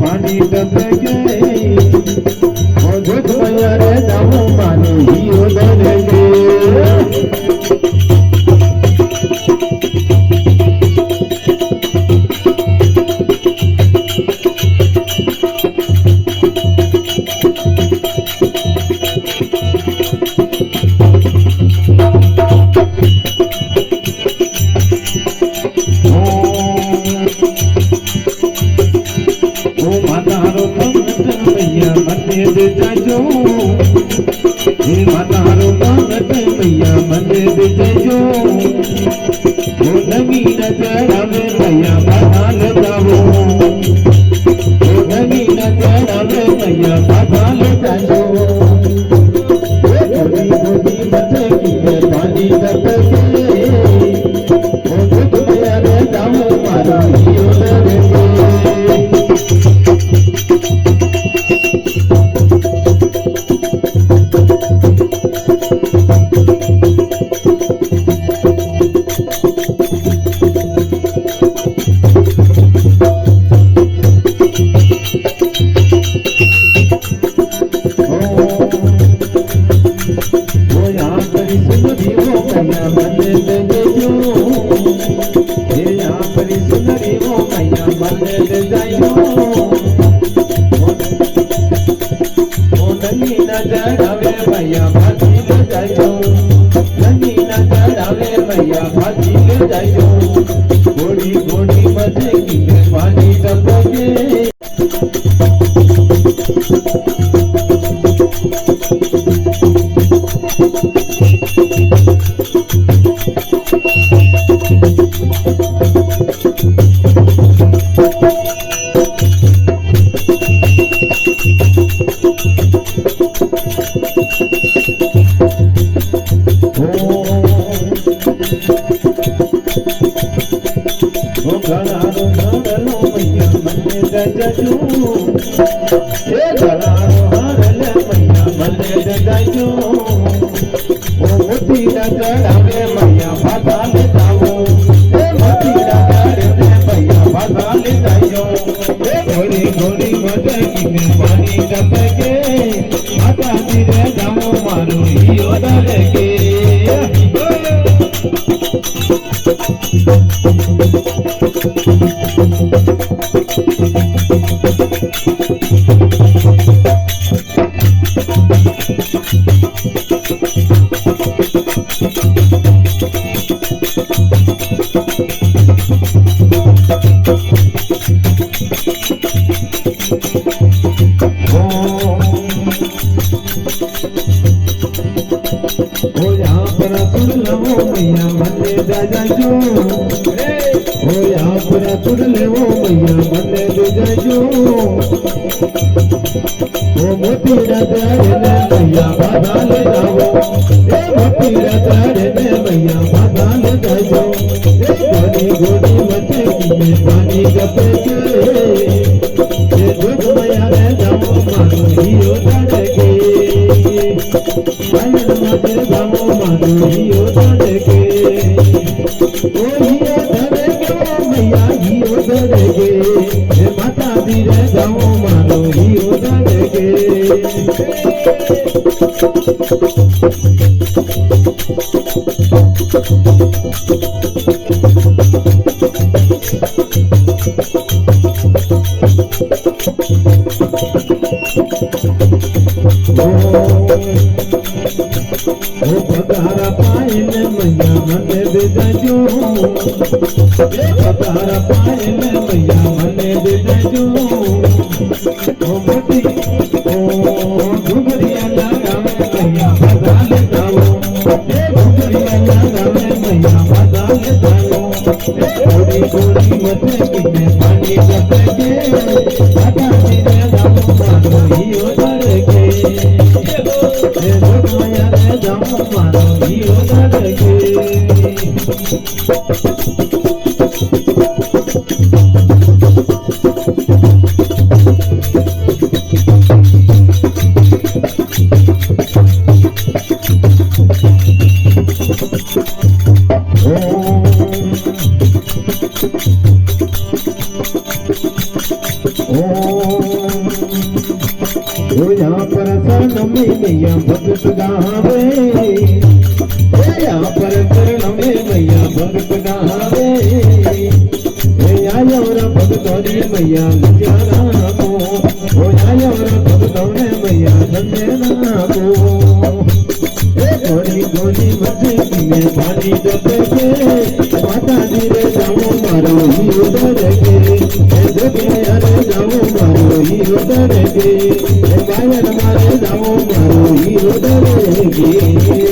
पानी टपके ओ जोत मैया रे जाऊं मानो ही उधर गे Oh वो यहाँ पर शरण में मैया भगत गावे, यहाँ पर शरण में मैया भगत गावे, आयो रा भगतोरी मैया गुजरा को, वो आयो रा भगतोरे मैया धन्यना को। गोरी गोरी मस्ती में पानी जपे के, माता जी रे जाऊं मारो ही उधर के, जग में अरे जाऊं मारो ही उधर के, बायर मारे जाऊं मारो ही उधर के।